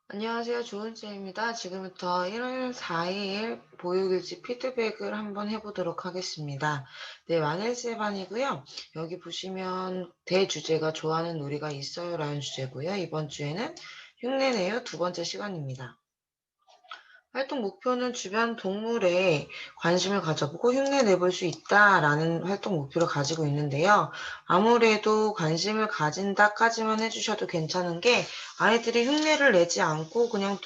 안녕하세요. 조은지입니다. 지금부터 1월 4일 보육일지 피드백을 한번 해보도록 하겠습니다. 네, 만일세반이고요. 여기 보시면 대주제가 좋아하는 놀이가 있어요 라는 주제고요. 이번 주에는 흉내내요 두 번째 시간입니다. 활동 목표는 주변 동물에 관심을 가져보고 흉내 내볼 수 있다라는 활동 목표를 가지고 있는데요. 아무래도 관심을 가진다까지만 해주셔도 괜찮은 게 아이들이 흉내를 내지 않고 그냥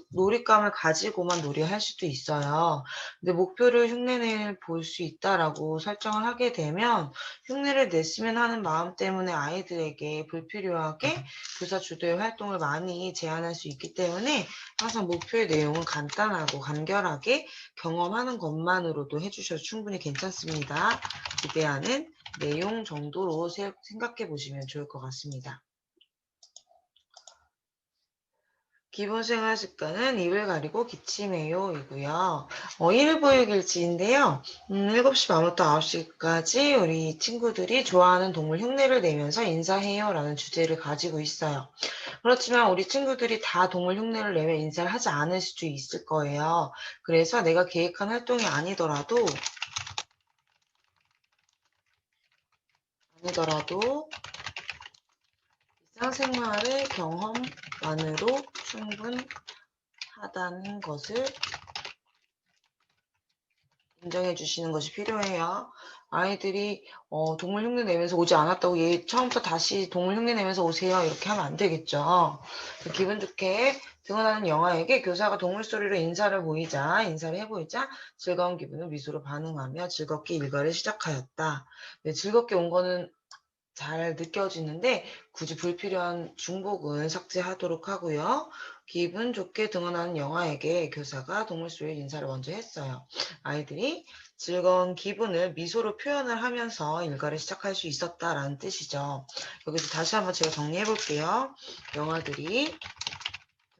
놀잇감을 가지고만 놀이할 수도 있어요. 근데 목표를 흉내내 볼 수 있다라고 설정을 하게 되면 흉내를 냈으면 하는 마음 때문에 아이들에게 불필요하게 교사 주도의 활동을 많이 제한할 수 있기 때문에 항상 목표의 내용은 간단하고 간결하게 경험하는 것만으로도 해주셔도 충분히 괜찮습니다. 기대하는 내용 정도로 생각해 보시면 좋을 것 같습니다. 기본 생활 습관은 입을 가리고 기침해요 이고요. 1일 보육일지인데요. 7시 반부터 9시까지 우리 친구들이 좋아하는 동물 흉내를 내면서 인사해요 라는 주제를 가지고 있어요. 그렇지만 우리 친구들이 다 동물 흉내를 내면 인사를 하지 않을 수도 있을 거예요. 그래서 내가 계획한 활동이 아니더라도 일상생활의 경험만으로 충분하다는 것을 인정해 주시는 것이 필요해요. 아이들이 동물 흉내 내면서 오지 않았다고 얘 처음부터 다시 동물 흉내 내면서 오세요 이렇게 하면 안 되겠죠. 기분 좋게 등원하는 영아에게 교사가 동물 소리로 인사를 해보이자 즐거운 기분을 미소로 반응하며 즐겁게 일과를 시작하였다. 네, 즐겁게 온 거는 잘 느껴지는데 굳이 불필요한 중복은 삭제하도록 하고요. 기분 좋게 등원하는 영아에게 교사가 동물 소리로 인사를 먼저 했어요. 아이들이 즐거운 기분을 미소로 표현을 하면서 일과를 시작할 수 있었다라는 뜻이죠. 여기서 다시 한번 제가 정리해 볼게요. 영아들이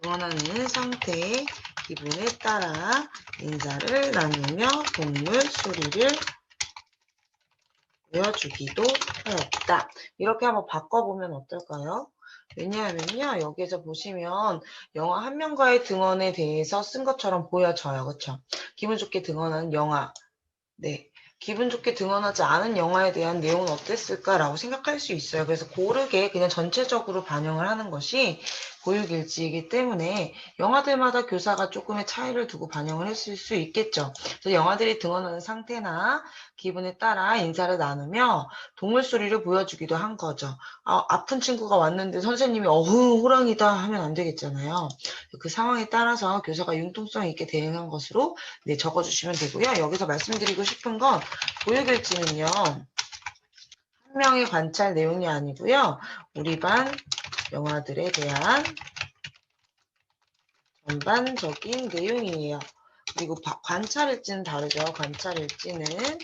등원하는 상태의 기분에 따라 인사를 나누며 동물 소리를 보여주기도 하였다. 이렇게 한번 바꿔보면 어떨까요? 왜냐하면요, 여기에서 보시면 영화 한 명과의 등원에 대해서 쓴 것처럼 보여져요. 그쵸? 기분 좋게 등원하는 영화. 네. 기분 좋게 등원하지 않은 영화에 대한 내용은 어땠을까라고 생각할 수 있어요. 그래서 고르게 그냥 전체적으로 반영을 하는 것이 보육일지이기 때문에 영화들마다 교사가 조금의 차이를 두고 반영을 했을 수 있겠죠. 그래서 영화들이 등원하는 상태나 기분에 따라 인사를 나누며 동물 소리를 보여주기도 한 거죠. 아픈 친구가 왔는데 선생님이 어흥 호랑이다 하면 안 되겠잖아요. 그 상황에 따라서 교사가 융통성 있게 대응한 것으로 네, 적어주시면 되고요. 여기서 말씀드리고 싶은 건 보육일지는요. 한 명의 관찰 내용이 아니고요. 우리 반 영화들에 대한 전반적인 내용이에요. 그리고 관찰일지는 다르죠. 관찰일지는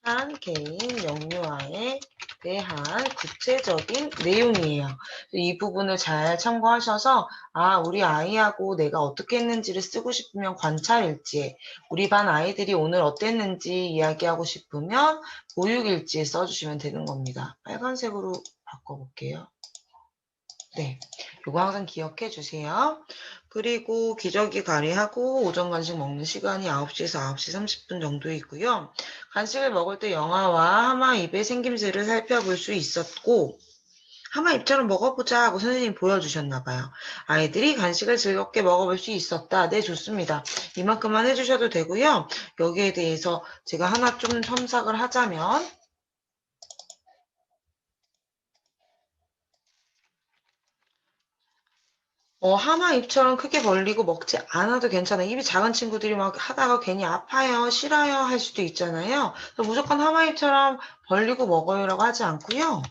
한 개인 영유아에 대한 구체적인 내용이에요. 이 부분을 잘 참고하셔서 우리 아이하고 내가 어떻게 했는지를 쓰고 싶으면 관찰일지에, 우리 반 아이들이 오늘 어땠는지 이야기하고 싶으면 보육일지에 써주시면 되는 겁니다. 빨간색으로 바꿔볼게요. 네, 요거 항상 기억해 주세요. 그리고 기저귀 가리하고 오전 간식 먹는 시간이 9시에서 9시 30분 정도 있고요. 간식을 먹을 때 영아와 하마 입의 생김새를 살펴볼 수 있었고, 하마 입처럼 먹어보자 하고 선생님이 보여주셨나 봐요. 아이들이 간식을 즐겁게 먹어볼 수 있었다. 네, 좋습니다. 이만큼만 해주셔도 되고요. 여기에 대해서 제가 하나 좀 첨삭을 하자면, 하마 입처럼 크게 벌리고 먹지 않아도 괜찮아요. 입이 작은 친구들이 막 하다가 괜히 아파요, 싫어요 할 수도 있잖아요. 무조건 하마 입처럼 벌리고 먹어요라고 하지 않고요.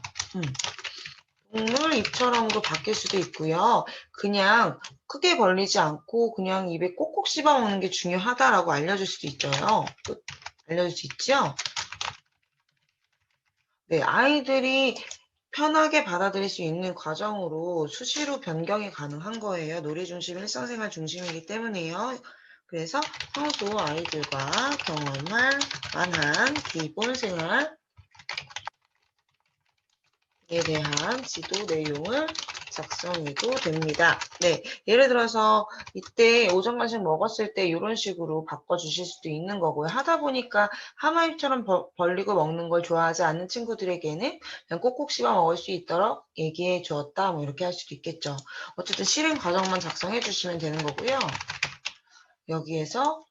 동물 입처럼으로 바뀔 수도 있고요. 그냥 크게 벌리지 않고 그냥 입에 꼭꼭 씹어 먹는 게 중요하다라고 알려줄 수도 있죠. 알려줄 수 있죠? 네, 아이들이 편하게 받아들일 수 있는 과정으로 수시로 변경이 가능한 거예요. 놀이 중심, 일상생활 중심이기 때문에요. 그래서 평소 아이들과 경험할 만한 기본 생활에 대한 지도 내용을 작성해도 됩니다. 네, 예를 들어서 이때 오전 간식 먹었을 때 이런 식으로 바꿔주실 수도 있는 거고요. 하다 보니까 하마입처럼 벌리고 먹는 걸 좋아하지 않는 친구들에게는 그냥 꼭꼭 씹어 먹을 수 있도록 얘기해 주었다. 뭐 이렇게 할 수도 있겠죠. 어쨌든 실행 과정만 작성해 주시면 되는 거고요. 여기에서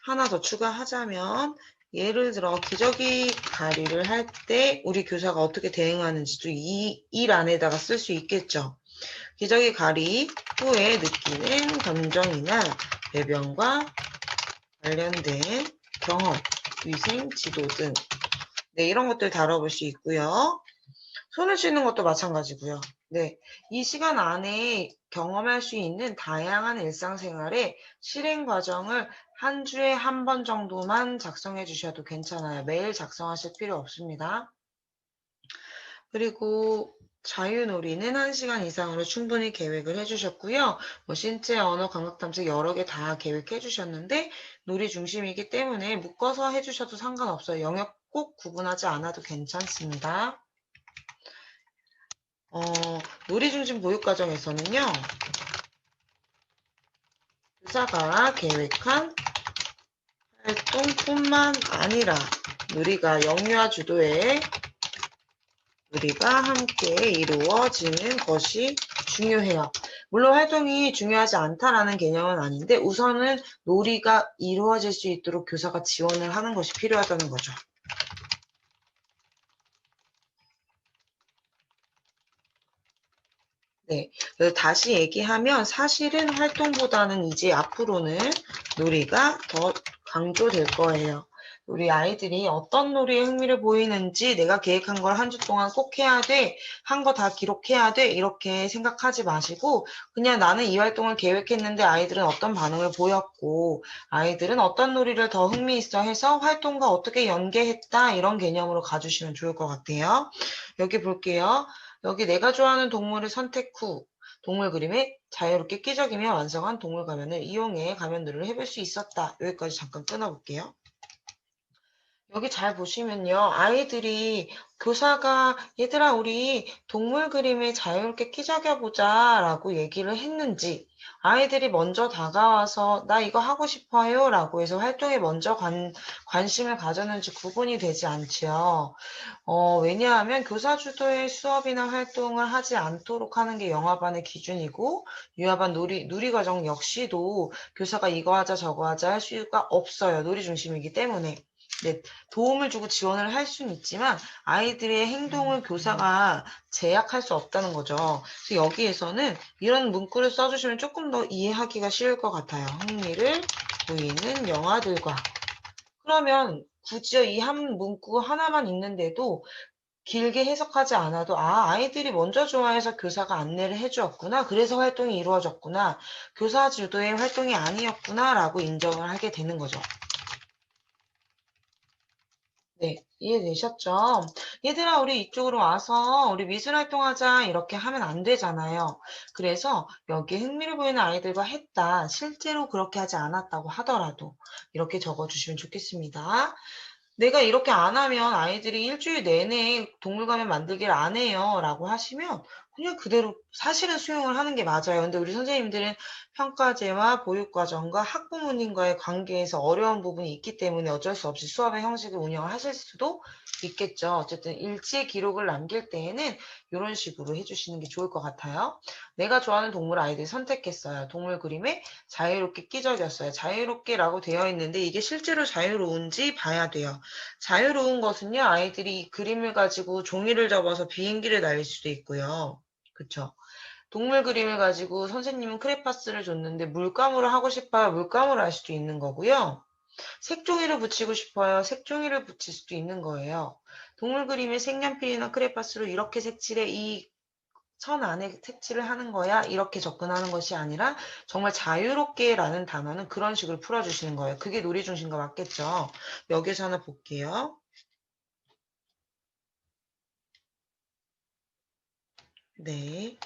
하나 더 추가하자면 예를 들어 기저귀 가리를 할 때 우리 교사가 어떻게 대응하는지도 이 란에다가 쓸 수 있겠죠. 기저귀 가리 후에 느끼는 감정이나 배변과 관련된 경험, 위생 지도 등 네, 이런 것들 다뤄볼 수 있고요. 손을 씻는 것도 마찬가지고요. 네, 이 시간 안에 경험할 수 있는 다양한 일상생활의 실행 과정을 한 주에 한 번 정도만 작성해 주셔도 괜찮아요. 매일 작성하실 필요 없습니다. 그리고 자유놀이는 1시간 이상으로 충분히 계획을 해주셨고요. 뭐 신체, 언어, 감각 탐색 여러 개 다 계획해 주셨는데 놀이 중심이기 때문에 묶어서 해주셔도 상관없어요. 영역 꼭 구분하지 않아도 괜찮습니다. 놀이 중심 보육 과정에서는요. 교사가 계획한 활동뿐만 아니라 놀이가 영유아 주도의 놀이가 함께 이루어지는 것이 중요해요. 물론 활동이 중요하지 않다라는 개념은 아닌데 우선은 놀이가 이루어질 수 있도록 교사가 지원을 하는 것이 필요하다는 거죠. 네, 그래서 다시 얘기하면 사실은 활동보다는 이제 앞으로는 놀이가 더 강조될 거예요. 우리 아이들이 어떤 놀이에 흥미를 보이는지 내가 계획한 걸 한 주 동안 꼭 해야 돼, 한 거 다 기록해야 돼 이렇게 생각하지 마시고 그냥 나는 이 활동을 계획했는데 아이들은 어떤 반응을 보였고 아이들은 어떤 놀이를 더 흥미있어 해서 활동과 어떻게 연계했다 이런 개념으로 가주시면 좋을 것 같아요. 여기 볼게요. 여기 내가 좋아하는 동물을 선택 후 동물 그림에 자유롭게 끼적이며 완성한 동물 가면을 이용해 가면들을 해볼 수 있었다. 여기까지 잠깐 끊어볼게요. 여기 잘 보시면요. 아이들이 교사가 얘들아 우리 동물 그림에 자유롭게 끼적여보자 라고 얘기를 했는지 아이들이 먼저 다가와서 나 이거 하고 싶어요 라고 해서 활동에 먼저 관심을 가졌는지 구분이 되지 않지요. 왜냐하면 교사 주도의 수업이나 활동을 하지 않도록 하는 게 영화반의 기준이고 유아반 누리과정 역시도 교사가 이거 하자 저거 하자 할 수가 없어요. 놀이 중심이기 때문에. 네, 도움을 주고 지원을 할 수는 있지만 아이들의 행동을 교사가 제약할 수 없다는 거죠. 그래서 여기에서는 이런 문구를 써주시면 조금 더 이해하기가 쉬울 것 같아요. 흥미를 보이는 영화들과 그러면 굳이 이 한 문구 하나만 있는데도 길게 해석하지 않아도 아이들이 먼저 좋아해서 교사가 안내를 해주었구나. 그래서 활동이 이루어졌구나. 교사 주도의 활동이 아니었구나 라고 인정을 하게 되는 거죠. 네, 이해되셨죠? 얘들아, 우리 이쪽으로 와서 우리 미술활동하자 이렇게 하면 안 되잖아요. 그래서 여기에 흥미를 보이는 아이들과 했다. 실제로 그렇게 하지 않았다고 하더라도 이렇게 적어주시면 좋겠습니다. 내가 이렇게 안 하면 아이들이 일주일 내내 동물가면 만들기를 안 해요 라고 하시면 그냥 그대로 사실은 수용을 하는 게 맞아요. 근데 우리 선생님들은 평가제와 보육과정과 학부모님과의 관계에서 어려운 부분이 있기 때문에 어쩔 수 없이 수업의 형식을 운영을 하실 수도 있겠죠. 어쨌든 일지 기록을 남길 때에는 이런 식으로 해주시는 게 좋을 것 같아요. 내가 좋아하는 동물 아이들 선택했어요. 동물 그림에 자유롭게 끼적였어요. 자유롭게라고 되어 있는데 이게 실제로 자유로운지 봐야 돼요. 자유로운 것은요, 아이들이 이 그림을 가지고 종이를 접어서 비행기를 날릴 수도 있고요. 그쵸? 동물 그림을 가지고 선생님은 크레파스를 줬는데 물감으로 하고 싶어요. 물감으로 할 수도 있는 거고요. 색종이를 붙이고 싶어요. 색종이를 붙일 수도 있는 거예요. 동물 그림에 색연필이나 크레파스로 이렇게 색칠해 이 선 안에 색칠을 하는 거야. 이렇게 접근하는 것이 아니라 정말 자유롭게라는 단어는 그런 식으로 풀어주시는 거예요. 그게 놀이 중심과 맞겠죠. 여기서 하나 볼게요. 네.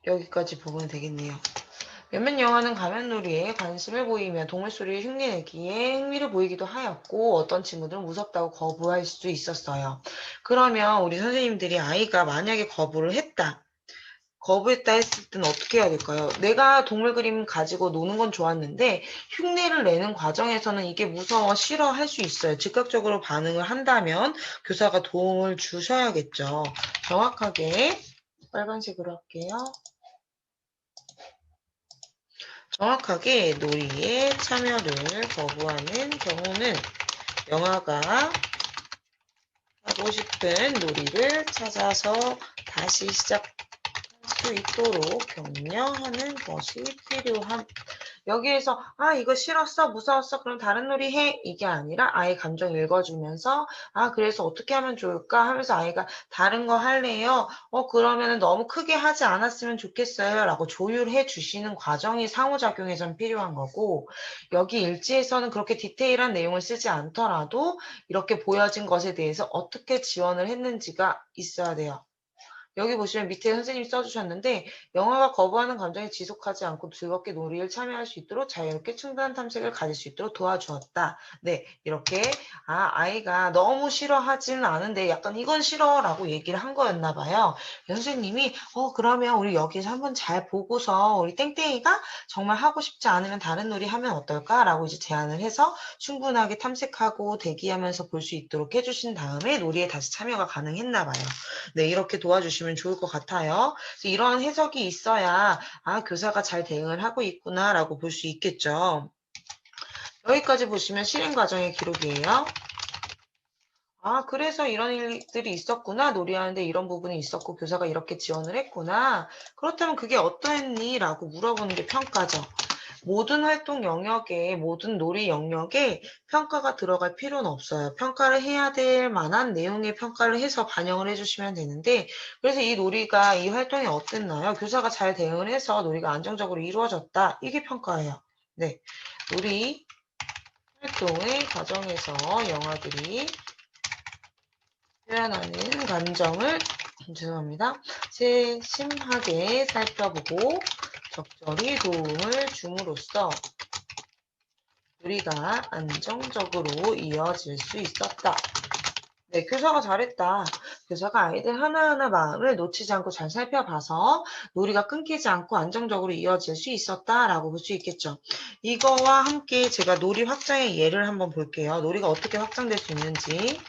여기까지 보면 되겠네요. 몇몇 영화는 가면놀이에 관심을 보이며 동물 소리를 흉내내기에 흥미를 보이기도 하였고 어떤 친구들은 무섭다고 거부할 수도 있었어요. 그러면 우리 선생님들이 아이가 만약에 거부했다 했을 때는 어떻게 해야 될까요? 내가 동물 그림 가지고 노는 건 좋았는데 흉내를 내는 과정에서는 이게 무서워, 싫어 할 수 있어요. 즉각적으로 반응을 한다면 교사가 도움을 주셔야겠죠. 정확하게 빨간색으로 할게요. 정확하게 놀이에 참여를 거부하는 경우는 영아가 하고 싶은 놀이를 찾아서 다시 시작할 수 있도록 격려하는 것이 필요함. 여기에서 이거 싫었어, 무서웠어, 그럼 다른 놀이 해. 이게 아니라 아이 감정 읽어주면서 그래서 어떻게 하면 좋을까 하면서 아이가 다른 거 할래요. 그러면은 너무 크게 하지 않았으면 좋겠어요. 라고 조율해 주시는 과정이 상호작용에선 필요한 거고 여기 일지에서는 그렇게 디테일한 내용을 쓰지 않더라도 이렇게 보여진 것에 대해서 어떻게 지원을 했는지가 있어야 돼요. 여기 보시면 밑에 선생님이 써주셨는데 영화가 거부하는 감정이 지속하지 않고 즐겁게 놀이를 참여할 수 있도록 자유롭게 충분한 탐색을 가질 수 있도록 도와주었다. 네, 이렇게 아이가 너무 싫어하지는 않은데 약간 이건 싫어라고 얘기를 한 거였나 봐요. 선생님이 그러면 우리 여기서 한번 잘 보고서 우리 땡땡이가 정말 하고 싶지 않으면 다른 놀이 하면 어떨까라고 이제 제안을 해서 충분하게 탐색하고 대기하면서 볼 수 있도록 해주신 다음에 놀이에 다시 참여가 가능했나 봐요. 네, 이렇게 도와주시면 좋을 것 같아요. 그래서 이런 해석이 있어야 교사가 잘 대응을 하고 있구나라고 볼 수 있겠죠. 여기까지 보시면 실행 과정의 기록이에요. 그래서 이런 일들이 있었구나. 놀이하는데 이런 부분이 있었고 교사가 이렇게 지원을 했구나. 그렇다면 그게 어떠했니? 라고 물어보는 게 평가죠. 모든 활동 영역에, 모든 놀이 영역에 평가가 들어갈 필요는 없어요. 평가를 해야 될 만한 내용의 평가를 해서 반영을 해주시면 되는데, 그래서 이 놀이가, 이 활동이 어땠나요? 교사가 잘 대응을 해서 놀이가 안정적으로 이루어졌다. 이게 평가예요. 네. 놀이 활동의 과정에서 영아들이 표현하는 감정을 죄송합니다. 세심하게 살펴보고 적절히 도움을 줌으로써 놀이가 안정적으로 이어질 수 있었다. 네, 교사가 잘했다. 교사가 아이들 하나하나 마음을 놓치지 않고 잘 살펴봐서 놀이가 끊기지 않고 안정적으로 이어질 수 있었다라고 볼 수 있겠죠. 이거와 함께 제가 놀이 확장의 예를 한번 볼게요. 놀이가 어떻게 확장될 수 있는지.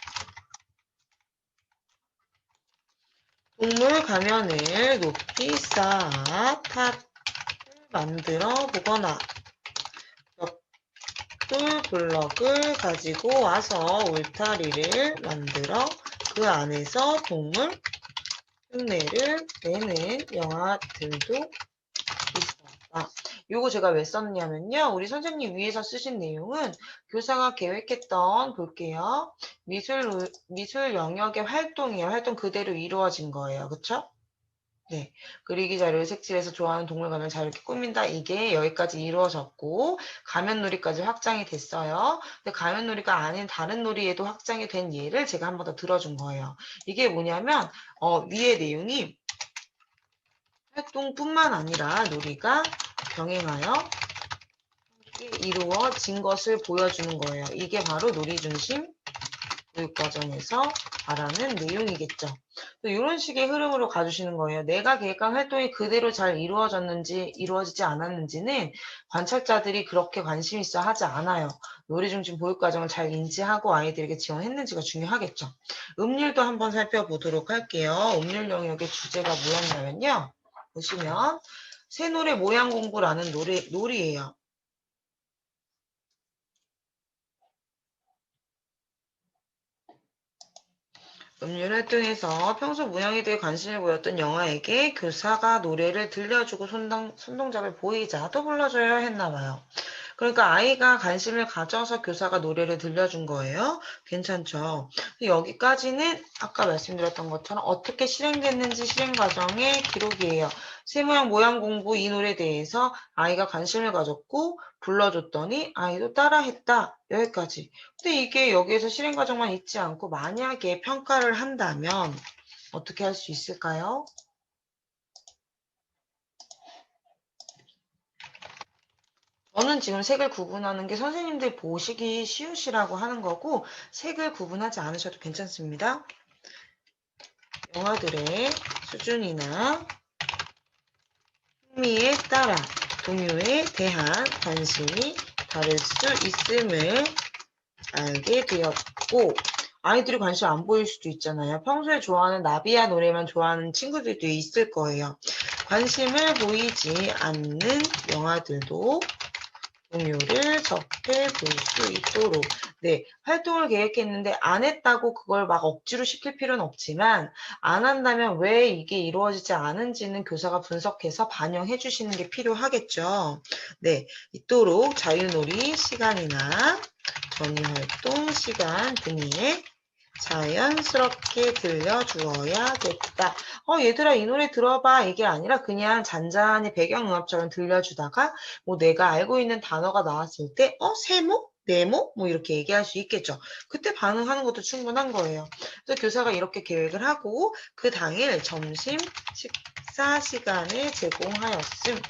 동물 가면을 높이 쌓아 탑을 만들어 보거나 벽돌 블럭을 가지고 와서 울타리를 만들어 그 안에서 동물 흉내를 내는 영화들도 있었다. 요거 제가 왜 썼냐면요. 우리 선생님 위에서 쓰신 내용은 교사가 계획했던 볼게요. 미술 영역의 활동이에요. 활동 그대로 이루어진 거예요. 그쵸? 네. 그리기 자료를 색칠해서 좋아하는 동물 가면 잘 이렇게 꾸민다. 이게 여기까지 이루어졌고 가면놀이까지 확장이 됐어요. 근데 가면놀이가 아닌 다른 놀이에도 확장이 된 예를 제가 한 번 더 들어준 거예요. 이게 뭐냐면 위의 내용이 활동뿐만 아니라 놀이가 병행하여 이루어진 것을 보여주는 거예요. 이게 바로 놀이중심 교육과정에서 말하는 내용이겠죠. 이런 식의 흐름으로 가주시는 거예요. 내가 계획한 활동이 그대로 잘 이루어졌는지 이루어지지 않았는지는 관찰자들이 그렇게 관심 있어 하지 않아요. 놀이중심 보육과정을 잘 인지하고 아이들에게 지원했는지가 중요하겠죠. 음률도 한번 살펴보도록 할게요. 음률 영역의 주제가 뭐였냐면요. 보시면 새노래 모양 공부라는 놀이예요. 음률 활동에서 평소 문양에 대해 관심을 보였던 영아에게 교사가 노래를 들려주고 손동작을 보이자 또 불러줘요 했나 봐요. 그러니까 아이가 관심을 가져서 교사가 노래를 들려준 거예요. 괜찮죠? 여기까지는 아까 말씀드렸던 것처럼 어떻게 실행됐는지 실행 과정의 기록이에요. 세모양 모양 공부 이 노래에 대해서 아이가 관심을 가졌고 불러줬더니 아이도 따라했다. 여기까지. 근데 이게 여기에서 실행 과정만 있지 않고 만약에 평가를 한다면 어떻게 할 수 있을까요? 저는 지금 색을 구분하는 게 선생님들 보시기 쉬우시라고 하는 거고 색을 구분하지 않으셔도 괜찮습니다. 영화들의 수준이나 흥미에 따라 동요에 대한 관심이 다를 수 있음을 알게 되었고 아이들이 관심 안 보일 수도 있잖아요. 평소에 좋아하는 나비야 노래만 좋아하는 친구들도 있을 거예요. 관심을 보이지 않는 영화들도 동요를 접해 볼 수 있도록 네, 활동을 계획했는데 안 했다고 그걸 막 억지로 시킬 필요는 없지만 안 한다면 왜 이게 이루어지지 않은지는 교사가 분석해서 반영해 주시는 게 필요하겠죠. 네, 있도록 자유놀이 시간이나 전이활동 시간 등에 자연스럽게 들려주어야겠다. 얘들아, 이 노래 들어봐. 이게 아니라 그냥 잔잔히 배경음악처럼 들려주다가, 뭐 내가 알고 있는 단어가 나왔을 때, 세모? 네모? 뭐 이렇게 얘기할 수 있겠죠. 그때 반응하는 것도 충분한 거예요. 그래서 교사가 이렇게 계획을 하고, 그 당일 점심 식사 시간에 제공하였음.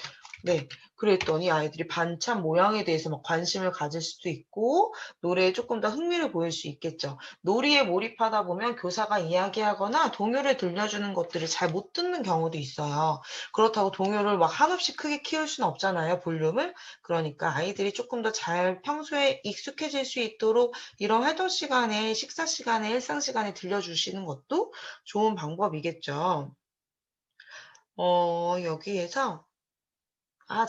네. 그랬더니 아이들이 반찬 모양에 대해서 막 관심을 가질 수도 있고, 노래에 조금 더 흥미를 보일 수 있겠죠. 놀이에 몰입하다 보면 교사가 이야기하거나 동요를 들려주는 것들을 잘 못 듣는 경우도 있어요. 그렇다고 동요를 막 한없이 크게 키울 수는 없잖아요, 볼륨을. 그러니까 아이들이 조금 더 잘 평소에 익숙해질 수 있도록 이런 활동 시간에, 식사 시간에, 일상 시간에 들려주시는 것도 좋은 방법이겠죠. 여기에서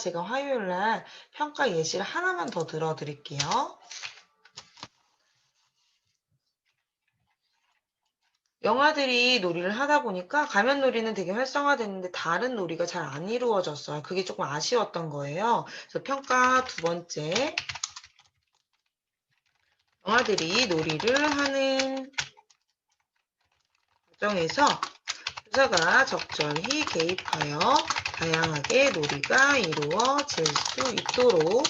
제가 화요일 날 평가 예시를 하나만 더 들어드릴게요. 영화들이 놀이를 하다 보니까 가면 놀이는 되게 활성화됐는데 다른 놀이가 잘 안 이루어졌어요. 그게 조금 아쉬웠던 거예요. 그래서 평가 두 번째, 영화들이 놀이를 하는 과정에서 교사가 적절히 개입하여 다양하게 놀이가 이루어질 수 있도록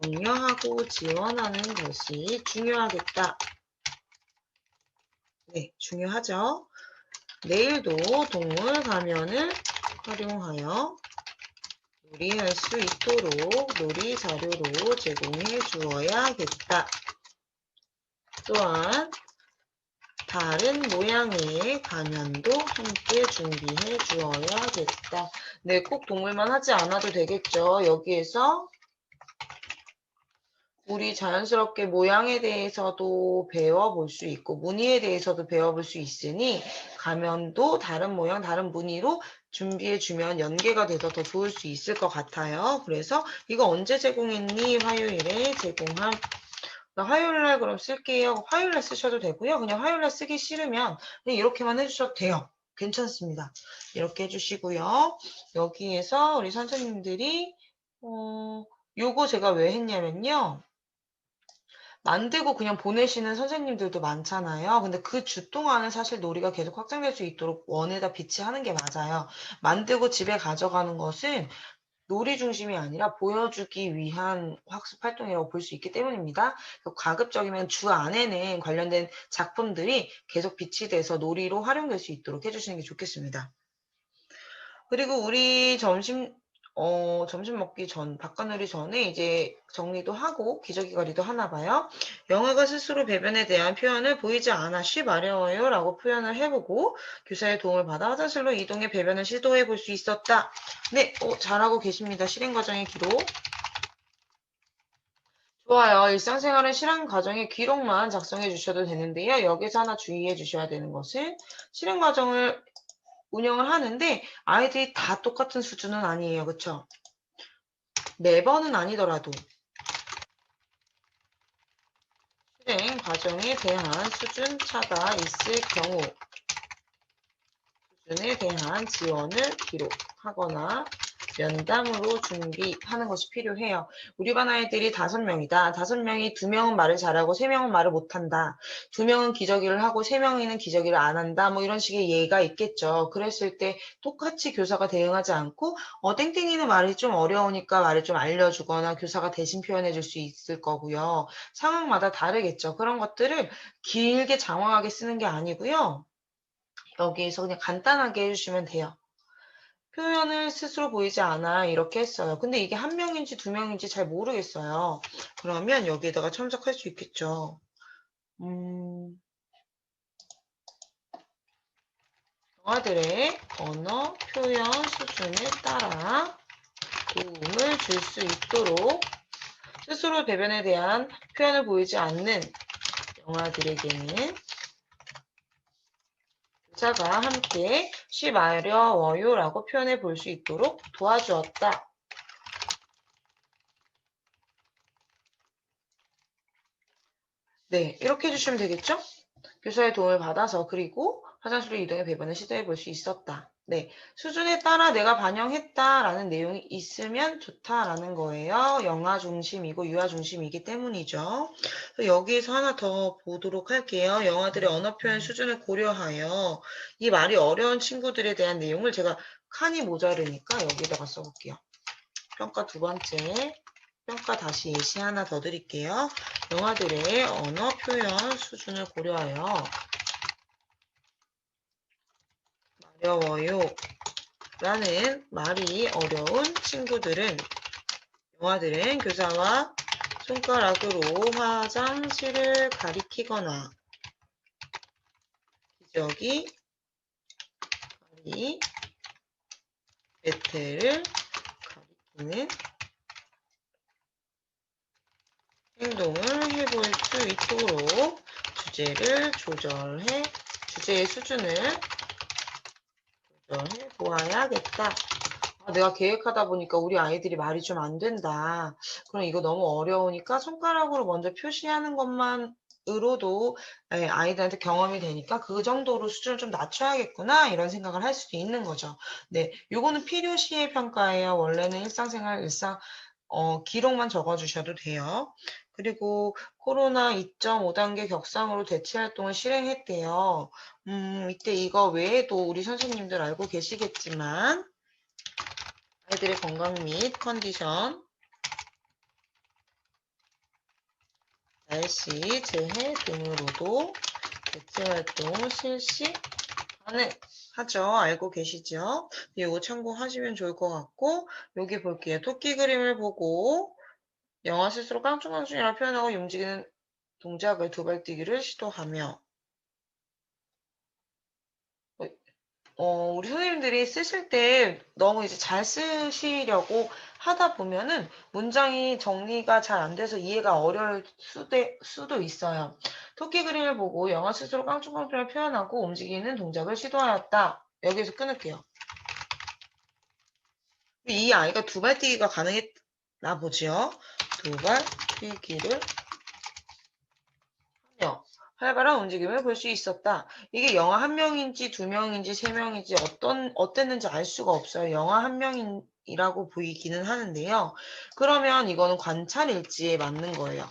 격려하고 지원하는 것이 중요하겠다. 네, 중요하죠. 내일도 동물 가면을 활용하여 놀이할 수 있도록 놀이 자료로 제공해 주어야겠다. 또한 다른 모양의 가면도 함께 준비해 주어야겠다. 네, 꼭 동물만 하지 않아도 되겠죠. 여기에서 우리 자연스럽게 모양에 대해서도 배워볼 수 있고 무늬에 대해서도 배워볼 수 있으니 가면도 다른 모양, 다른 무늬로 준비해주면 연계가 돼서 더 좋을 수 있을 것 같아요. 그래서 이거 언제 제공했니? 화요일에 제공함. 나 화요일날 그럼 쓸게요. 화요일날 쓰셔도 되고요. 그냥 화요일날 쓰기 싫으면 그냥 이렇게만 해주셔도 돼요. 괜찮습니다. 이렇게 해주시고요. 여기에서 우리 선생님들이 요거 제가 왜 했냐면요. 만들고 그냥 보내시는 선생님들도 많잖아요. 근데 그 주 동안은 사실 놀이가 계속 확장될 수 있도록 원에다 비치하는 게 맞아요. 만들고 집에 가져가는 것은 놀이 중심이 아니라 보여주기 위한 학습 활동이라고 볼 수 있기 때문입니다. 가급적이면 주 안에는 관련된 작품들이 계속 비치돼서 놀이로 활용될 수 있도록 해주시는 게 좋겠습니다. 그리고 우리 점심 먹기 바깥놀이 전에 이제 정리도 하고 기저귀 관리도 하나 봐요. 영아가 스스로 배변에 대한 표현을 보이지 않아 쉬 마려워요 라고 표현을 해보고 교사의 도움을 받아 화장실로 이동해 배변을 시도해 볼 수 있었다. 네, 잘하고 계십니다. 실행 과정의 기록. 좋아요. 일상생활의 실행 과정의 기록만 작성해 주셔도 되는데요. 여기서 하나 주의해 주셔야 되는 것은 실행 과정을 운영을 하는데 아이들이 다 똑같은 수준은 아니에요. 그쵸? 매번은 아니더라도 실행 과정에 대한 수준 차가 있을 경우 수준에 대한 지원을 기록하거나 면담으로 준비하는 것이 필요해요. 우리 반 아이들이 5명이다. 5명이 2명은 말을 잘하고 3명은 말을 못한다. 2명은 기저귀를 하고 3명이는 기저귀를 안 한다. 뭐 이런 식의 예가 있겠죠. 그랬을 때 똑같이 교사가 대응하지 않고 땡땡이는 말이 좀 어려우니까 말을 좀 알려주거나 교사가 대신 표현해 줄 수 있을 거고요. 상황마다 다르겠죠. 그런 것들을 길게 장황하게 쓰는 게 아니고요. 여기에서 그냥 간단하게 해주시면 돼요. 표현을 스스로 보이지 않아 이렇게 했어요. 근데 이게 한 명인지 두 명인지 잘 모르겠어요. 그러면 여기에다가 첨삭할 수 있겠죠. 영아들의 언어 표현 수준에 따라 도움을 줄 수 있도록 스스로 대변에 대한 표현을 보이지 않는 영아들에게는 교사가 함께 쉬 마려워요 라고 표현해 볼 수 있도록 도와주었다. 네, 이렇게 해주시면 되겠죠? 교사의 도움을 받아서 그리고 화장실로 이동해 배변을 시도해 볼 수 있었다. 네, 수준에 따라 내가 반영했다라는 내용이 있으면 좋다라는 거예요. 영아 중심이고 유아 중심이기 때문이죠. 여기에서 하나 더 보도록 할게요. 영아들의 언어 표현 수준을 고려하여 이 말이 어려운 친구들에 대한 내용을 제가 칸이 모자르니까 여기다가 써볼게요. 평가 두 번째. 평가 다시 예시 하나 더 드릴게요. 영아들의 언어 표현 수준을 고려하여 어려워요 라는 말이 어려운 친구들은 영아들은 교사와 손가락으로 화장실을 가리키거나 기저귀, 다리, 배트를 가리키는 행동을 해볼 수 있도록 주제의 수준을 조절해 보아야겠다. 내가 계획하다 보니까 우리 아이들이 말이 좀 안 된다. 그럼 이거 너무 어려우니까 손가락으로 먼저 표시하는 것만으로도 아이들한테 경험이 되니까 그 정도로 수준을 좀 낮춰야겠구나 이런 생각을 할 수도 있는 거죠. 네, 요거는 필요시의 평가예요. 원래는 일상생활 기록만 적어주셔도 돼요. 그리고 코로나 2.5단계 격상으로 대체 활동을 실행했대요. 이때 이거 외에도 우리 선생님들 알고 계시겠지만 아이들의 건강 및 컨디션, 날씨, 재해 등으로도 대체 활동 실시 가능하죠. 알고 계시죠? 이거 참고하시면 좋을 것 같고 여기 볼게요. 토끼 그림을 보고 영아 스스로 깡충깡충이라 표현하고 움직이는 동작을 두발뛰기를 시도하며 우리 선생님들이 쓰실 때 너무 이제 잘 쓰시려고 하다 보면은 문장이 정리가 잘 안 돼서 이해가 어려울 수도 있어요. 토끼 그림을 보고 영화 스스로 깡충깡충을 표현하고 움직이는 동작을 시도하였다. 여기서 끊을게요. 이 아이가 두발뛰기가 가능했나 보지요. 두발뛰기를 하며 활발한 움직임을 볼 수 있었다. 이게 영아 한 명인지 두 명인지 세 명인지 어땠는지 알 수가 없어요. 영아 한 명이라고 보이기는 하는데요. 그러면 이거는 관찰일지에 맞는 거예요.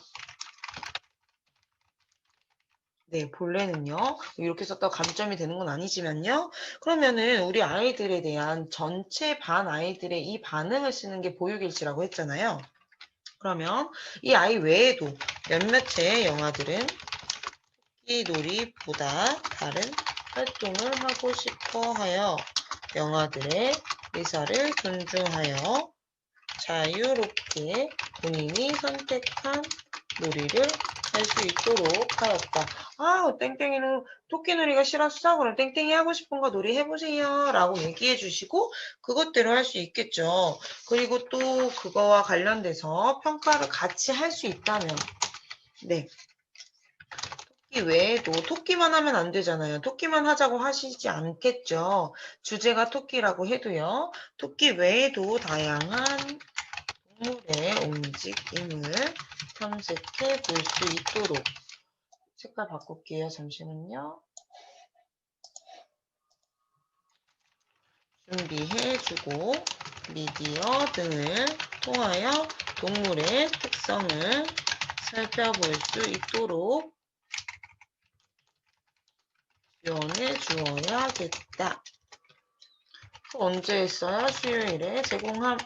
네, 본래는요. 이렇게 썼다고 감점이 되는 건 아니지만요. 그러면은 우리 아이들에 대한 전체 반 아이들의 이 반응을 쓰는 게 보육일지라고 했잖아요. 그러면 이 아이 외에도 몇몇의 영아들은 토끼놀이보다 다른 활동을 하고 싶어 하여 영아들의 의사를 존중하여 자유롭게 본인이 선택한 놀이를 할 수 있도록 하였다. 땡땡이는 토끼놀이가 싫었어? 그럼 땡땡이 하고 싶은 거 놀이 해보세요. 라고 얘기해 주시고 그것대로 할 수 있겠죠. 그리고 또 그거와 관련돼서 평가를 같이 할 수 있다면 네. 토끼 외에도 토끼만 하면 안 되잖아요. 토끼만 하자고 하시지 않겠죠. 주제가 토끼라고 해도요. 토끼 외에도 다양한 동물의 움직임을 탐색해 볼 수 있도록 색깔 바꿀게요. 잠시만요. 준비해주고 미디어 등을 통하여 동물의 특성을 살펴볼 수 있도록 지원해 주어야겠다. 언제 했어요? 수요일에 제공함.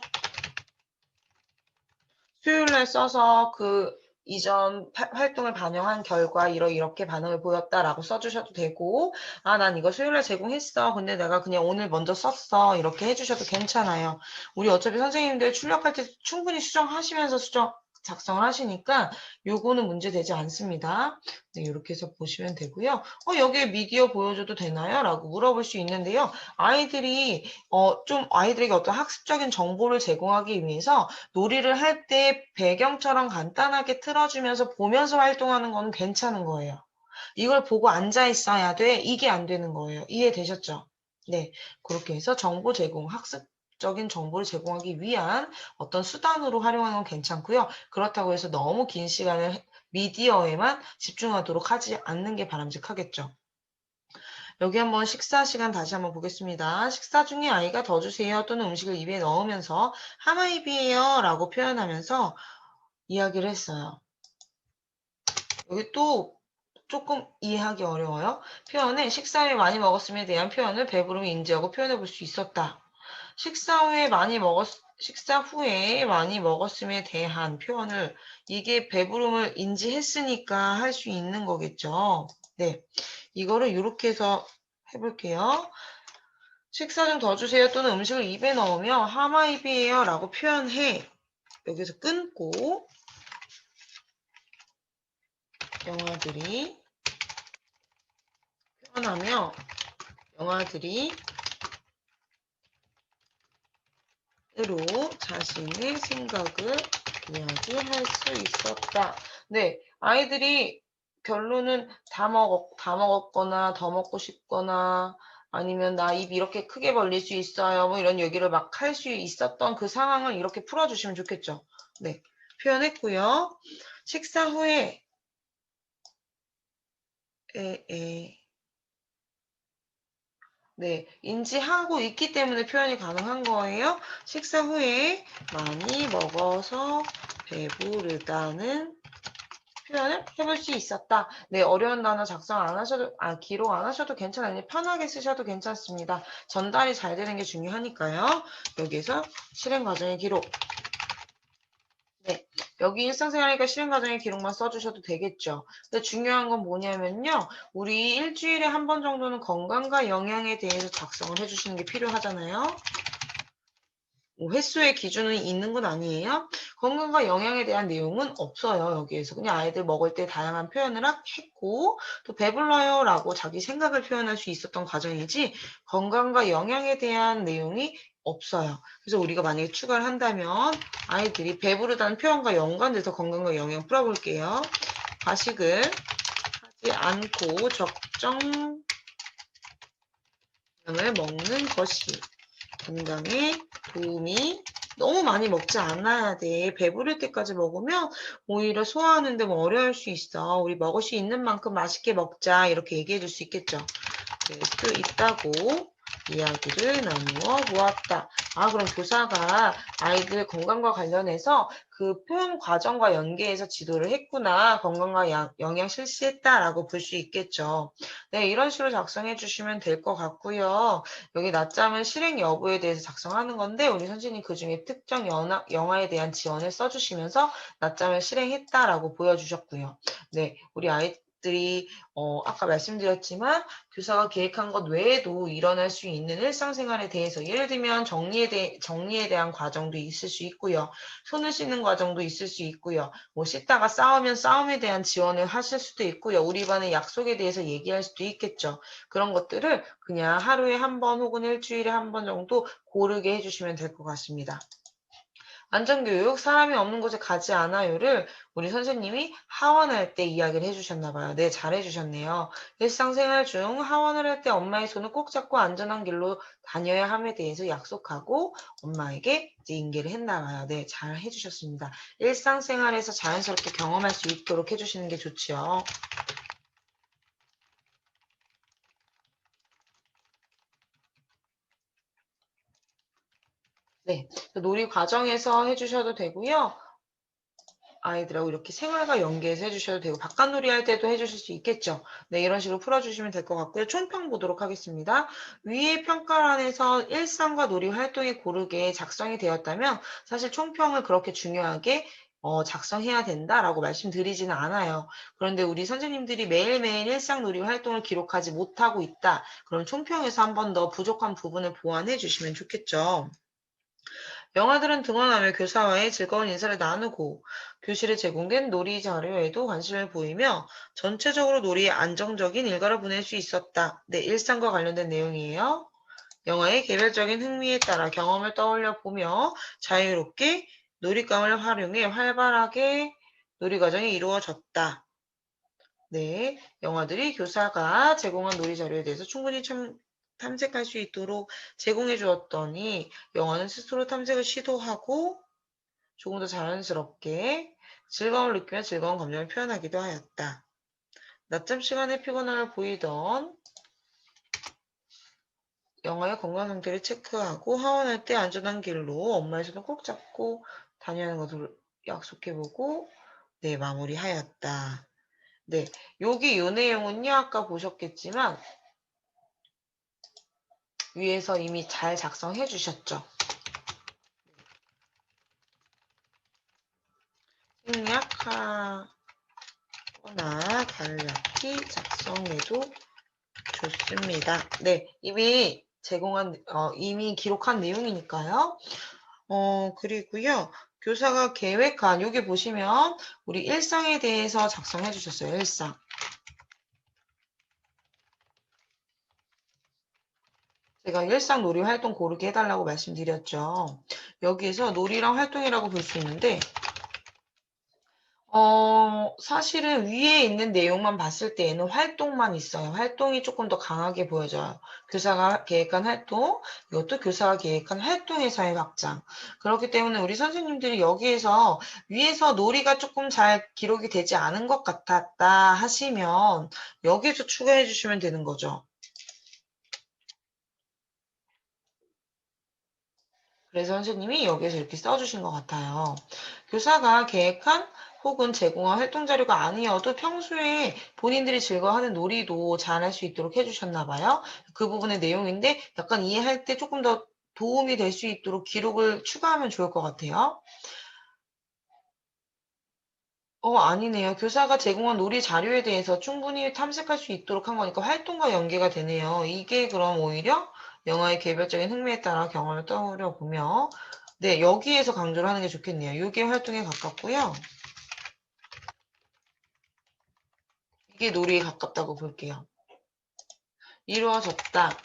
수요일날 써서 이전 활동을 반영한 결과 이렇게 반응을 보였다라고 써주셔도 되고, 아, 난 이거 수요일날 제공했어. 근데 내가 그냥 오늘 먼저 썼어. 이렇게 해주셔도 괜찮아요. 우리 어차피 선생님들 출력할 때 충분히 수정하시면서 작성을 하시니까 요거는 문제되지 않습니다. 네, 이렇게 해서 보시면 되고요. 여기에 미디어 보여줘도 되나요? 라고 물어볼 수 있는데요. 아이들에게 어떤 학습적인 정보를 제공하기 위해서 놀이를 할 때 배경처럼 간단하게 틀어주면서 보면서 활동하는 건 괜찮은 거예요. 이걸 보고 앉아 있어야 돼. 이게 안 되는 거예요. 이해되셨죠? 네. 그렇게 해서 정보 제공, 학습적인 정보를 제공하기 위한 어떤 수단으로 활용하는 건 괜찮고요. 그렇다고 해서 너무 긴 시간을 미디어에만 집중하도록 하지 않는 게 바람직하겠죠. 여기 한번 식사 시간 다시 한번 보겠습니다. 식사 중에 아이가 더 주세요 또는 음식을 입에 넣으면서 하마입이에요 라고 표현하면서 이야기를 했어요. 여기 또 조금 이해하기 어려워요. 표현에 식사 후에 많이 먹었음에 대한 표현을 배부름을 인지하고 표현해 볼 수 있었다. 식사 후에 많이 먹었음에 대한 표현을 이게 배부름을 인지했으니까 할 수 있는 거겠죠. 네. 이거를 이렇게 해서 해볼게요. 식사 좀 더 주세요 또는 음식을 입에 넣으며 하마입이에요 라고 표현해. 여기서 끊고 영아들이 표현하며 영아들이 으로 자신의 생각을 이야기할 수 있었다. 네, 아이들이 결론은 다 먹었거나 더 먹고 싶거나 아니면 나 입 이렇게 크게 벌릴 수 있어요. 뭐 이런 얘기를 막 할 수 있었던 그 상황을 이렇게 풀어주시면 좋겠죠. 네, 표현했고요. 식사 후에 네, 인지하고 있기 때문에 표현이 가능한 거예요. 식사 후에 많이 먹어서 배부르다는 표현을 해볼 수 있었다. 네, 어려운 단어 작성 안 하셔도, 기록 안 하셔도 괜찮아요. 편하게 쓰셔도 괜찮습니다. 전달이 잘 되는 게 중요하니까요. 여기에서 실행 과정의 기록. 네, 여기 일상생활이니까 실행과정의 기록만 써주셔도 되겠죠. 근데 중요한 건 뭐냐면요. 우리 일주일에 한 번 정도는 건강과 영양에 대해서 작성을 해주시는 게 필요하잖아요. 뭐 횟수의 기준은 있는 건 아니에요. 건강과 영양에 대한 내용은 없어요. 여기에서 그냥 아이들 먹을 때 다양한 표현을 했고 또 배불러요 라고 자기 생각을 표현할 수 있었던 과정이지 건강과 영양에 대한 내용이 없어요. 그래서 우리가 만약에 추가를 한다면 아이들이 배부르다는 표현과 연관돼서 건강과 영양 풀어볼게요. 과식을 하지 않고 적정 양을 먹는 것이 건강에 도움이 너무 많이 먹지 않아야 돼. 배부를 때까지 먹으면 오히려 소화하는데 뭐 어려울 수 있어. 우리 먹을 수 있는 만큼 맛있게 먹자. 이렇게 얘기해 줄 수 있겠죠. 그럴 수 있다고 이야기를 나누어 보았다. 그럼 교사가 아이들 건강과 관련해서 그 표현 과정과 연계해서 지도를 했구나. 건강과 영양 실시했다라고 볼 수 있겠죠. 네, 이런 식으로 작성해 주시면 될 것 같고요. 여기 낮잠은 실행 여부에 대해서 작성하는 건데 우리 선생님 그중에 특정 영화에 대한 지원을 써주시면서 낮잠을 실행했다라고 보여주셨고요. 네, 우리 아이들이 아까 말씀드렸지만 교사가 계획한 것 외에도 일어날 수 있는 일상생활에 대해서 예를 들면 정리에 대한 과정도 있을 수 있고요. 손을 씻는 과정도 있을 수 있고요. 뭐 씻다가 싸우면 싸움에 대한 지원을 하실 수도 있고요. 우리 반의 약속에 대해서 얘기할 수도 있겠죠. 그런 것들을 그냥 하루에 한 번 혹은 일주일에 한 번 정도 고르게 해주시면 될 것 같습니다. 안전교육, 사람이 없는 곳에 가지 않아요를 우리 선생님이 하원할 때 이야기를 해주셨나 봐요. 네, 잘 해주셨네요. 일상생활 중 하원을 할 때 엄마의 손을 꼭 잡고 안전한 길로 다녀야 함에 대해서 약속하고 엄마에게 이제 인계를 했나 봐요. 네, 잘 해주셨습니다. 일상생활에서 자연스럽게 경험할 수 있도록 해주시는 게 좋지요. 네, 놀이 과정에서 해주셔도 되고요. 아이들하고 이렇게 생활과 연계해서 해주셔도 되고 바깥놀이 할 때도 해주실 수 있겠죠. 네, 이런 식으로 풀어주시면 될 것 같고요. 총평 보도록 하겠습니다. 위의 평가란에서 일상과 놀이 활동이 고르게 작성이 되었다면 사실 총평을 그렇게 중요하게 작성해야 된다라고 말씀드리지는 않아요. 그런데 우리 선생님들이 매일매일 일상놀이 활동을 기록하지 못하고 있다. 그럼 총평에서 한 번 더 부족한 부분을 보완해 주시면 좋겠죠. 영아들은 등원하며 교사와의 즐거운 인사를 나누고 교실에 제공된 놀이 자료에도 관심을 보이며 전체적으로 놀이에 안정적인 일과를 보낼 수 있었다. 네, 일상과 관련된 내용이에요. 영아의 개별적인 흥미에 따라 경험을 떠올려 보며 자유롭게 놀잇감을 활용해 활발하게 놀이 과정이 이루어졌다. 네, 영아들이 교사가 제공한 놀이 자료에 대해서 충분히 탐색할 수 있도록 제공해 주었더니 영아는 스스로 탐색을 시도하고 조금 더 자연스럽게 즐거움을 느끼며 즐거운 감정을 표현하기도 하였다. 낮잠 시간에 피곤함을 보이던 영아의 건강 상태를 체크하고 하원할 때 안전한 길로 엄마의 손을 꼭 잡고 다녀야 하는 것을 약속해보고 네, 마무리하였다. 네, 여기 요 내용은요, 아까 보셨겠지만 위에서 이미 잘 작성해 주셨죠. 생략하거나 간략히 작성해도 좋습니다. 네, 이미 기록한 내용이니까요. 그리고요. 교사가 계획한, 여기 보시면 우리 일상에 대해서 작성해 주셨어요. 일상. 제가 일상 놀이 활동 고르게 해달라고 말씀드렸죠. 여기에서 놀이랑 활동이라고 볼 수 있는데, 사실은 위에 있는 내용만 봤을 때에는 활동만 있어요. 활동이 조금 더 강하게 보여져요. 교사가 계획한 활동, 이것도 교사가 계획한 활동에서의 확장. 그렇기 때문에 우리 선생님들이 여기에서 위에서 놀이가 조금 잘 기록이 되지 않은 것 같았다 하시면 여기에서 추가해 주시면 되는 거죠. 그래서 선생님이 여기에서 이렇게 써주신 것 같아요. 교사가 계획한 혹은 제공한 활동 자료가 아니어도 평소에 본인들이 즐거워하는 놀이도 잘할 수 있도록 해주셨나 봐요. 그 부분의 내용인데 약간 이해할 때 조금 더 도움이 될 수 있도록 기록을 추가하면 좋을 것 같아요. 아니네요. 교사가 제공한 놀이 자료에 대해서 충분히 탐색할 수 있도록 한 거니까 활동과 연계가 되네요. 이게 그럼 오히려 영화의 개별적인 흥미에 따라 경험을 떠올려 보며 네, 여기에서 강조를 하는 게 좋겠네요. 이게 활동에 가깝고요. 이게 놀이에 가깝다고 볼게요. 이루어졌다.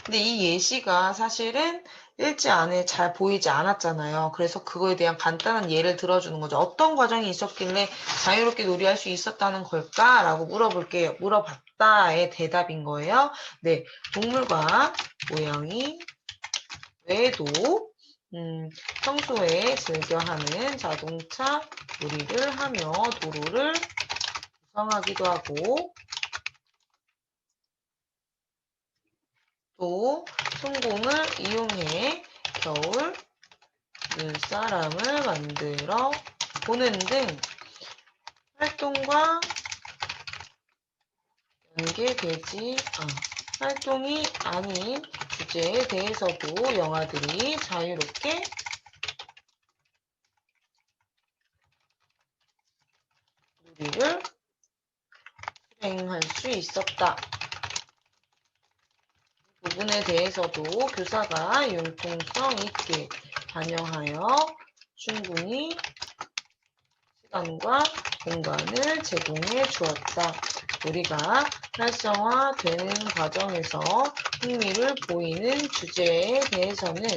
근데 이 예시가 사실은 일지 안에 잘 보이지 않았잖아요. 그래서 그거에 대한 간단한 예를 들어주는 거죠. 어떤 과정이 있었길래 자유롭게 놀이할 수 있었다는 걸까라고 물어볼게요. 물어봤다의 대답인 거예요. 네, 동물과 모양이 외에도 평소에 즐겨하는 자동차 놀이를 하며 도로를 구성하기도 하고 또 손공을 이용해 겨울 눈사람을 만들어 보는 등 활동과 연계되지 활동이 아닌 주제에 대해서도 영아들이 자유롭게 놀이를 수행할 수 있었다. 부분에 대해서도 교사가 융통성 있게 반영하여 충분히 시간과 공간을 제공해 주었다. 우리가 활성화되는 과정에서 흥미를 보이는 주제에 대해서는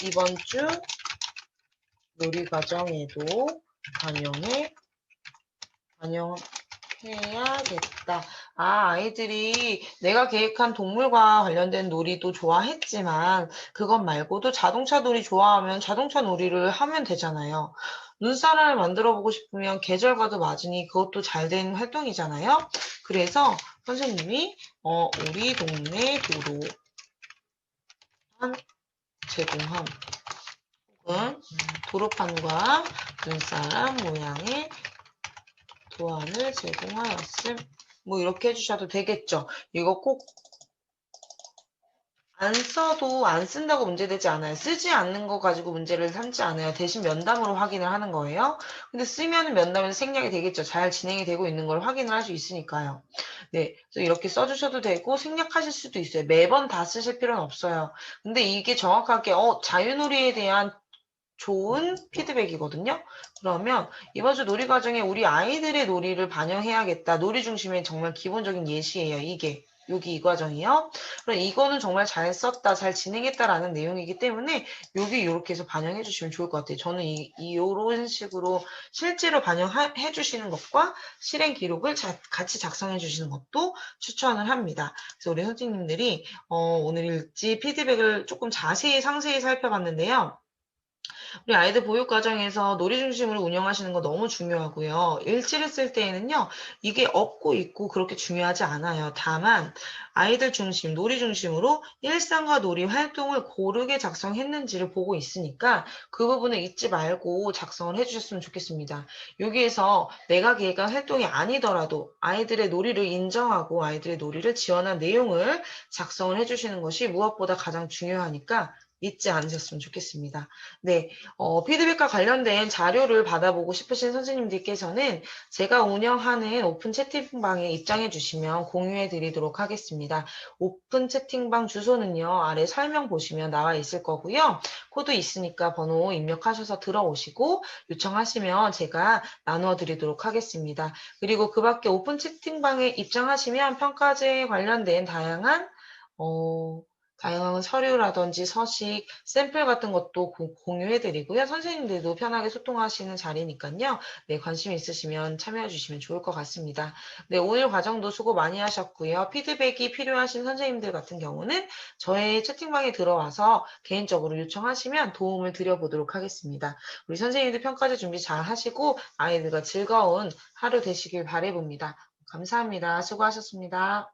이번 주 놀이 과정에도 반영해야겠다. 아이들이 내가 계획한 동물과 관련된 놀이도 좋아했지만 그것 말고도 자동차 놀이 좋아하면 자동차 놀이를 하면 되잖아요. 눈사람을 만들어 보고 싶으면 계절과도 맞으니 그것도 잘 된 활동이잖아요. 그래서 선생님이 우리 동네 도로한 제공함 혹은 도로판과 눈사람 모양의 도안을 제공하였음. 뭐 이렇게 해주셔도 되겠죠. 이거 꼭 안 써도 안 쓴다고 문제되지 않아요. 쓰지 않는 거 가지고 문제를 삼지 않아요. 대신 면담으로 확인을 하는 거예요. 근데 쓰면은 면담에서 생략이 되겠죠. 잘 진행이 되고 있는 걸 확인을 할 수 있으니까요. 네. 그래서 이렇게 써주셔도 되고 생략하실 수도 있어요. 매번 다 쓰실 필요는 없어요. 근데 이게 정확하게 자유놀이에 대한 좋은 피드백이거든요. 그러면 이번 주 놀이 과정에 우리 아이들의 놀이를 반영해야겠다. 놀이 중심의 정말 기본적인 예시예요. 이게. 여기 이 과정이요. 그럼 이거는 정말 잘 썼다, 잘 진행했다라는 내용이기 때문에 여기 이렇게 해서 반영해 주시면 좋을 것 같아요. 저는 요런 식으로 실제로 반영해 주시는 것과 실행 기록을 같이 작성해 주시는 것도 추천을 합니다. 그래서 우리 선생님들이 오늘 일지 피드백을 조금 자세히 상세히 살펴봤는데요. 우리 아이들 보육 과정에서 놀이 중심으로 운영하시는 거 너무 중요하고요. 일지를 쓸 때에는요, 이게 없고 있고 그렇게 중요하지 않아요. 다만 아이들 중심, 놀이 중심으로 일상과 놀이 활동을 고르게 작성했는지를 보고 있으니까 그 부분을 잊지 말고 작성을 해주셨으면 좋겠습니다. 여기에서 내가 계획한 활동이 아니더라도 아이들의 놀이를 인정하고 아이들의 놀이를 지원한 내용을 작성을 해주시는 것이 무엇보다 가장 중요하니까 잊지 않으셨으면 좋겠습니다. 네, 피드백과 관련된 자료를 받아보고 싶으신 선생님들께서는 제가 운영하는 오픈 채팅방에 입장해 주시면 공유해 드리도록 하겠습니다. 오픈 채팅방 주소는요, 아래 설명 보시면 나와 있을 거고요. 코드 있으니까 번호 입력하셔서 들어오시고 요청하시면 제가 나누어 드리도록 하겠습니다. 그리고 그 밖에 오픈 채팅방에 입장하시면 평가제에 관련된 어, 다양한 서류라든지 서식, 샘플 같은 것도 공유해드리고요. 선생님들도 편하게 소통하시는 자리니까요. 네, 관심 있으시면 참여해 주시면 좋을 것 같습니다. 네, 오늘 과정도 수고 많이 하셨고요. 피드백이 필요하신 선생님들 같은 경우는 저의 채팅방에 들어와서 개인적으로 요청하시면 도움을 드려보도록 하겠습니다. 우리 선생님들 평가제 준비 잘 하시고 아이들과 즐거운 하루 되시길 바라봅니다. 감사합니다. 수고하셨습니다.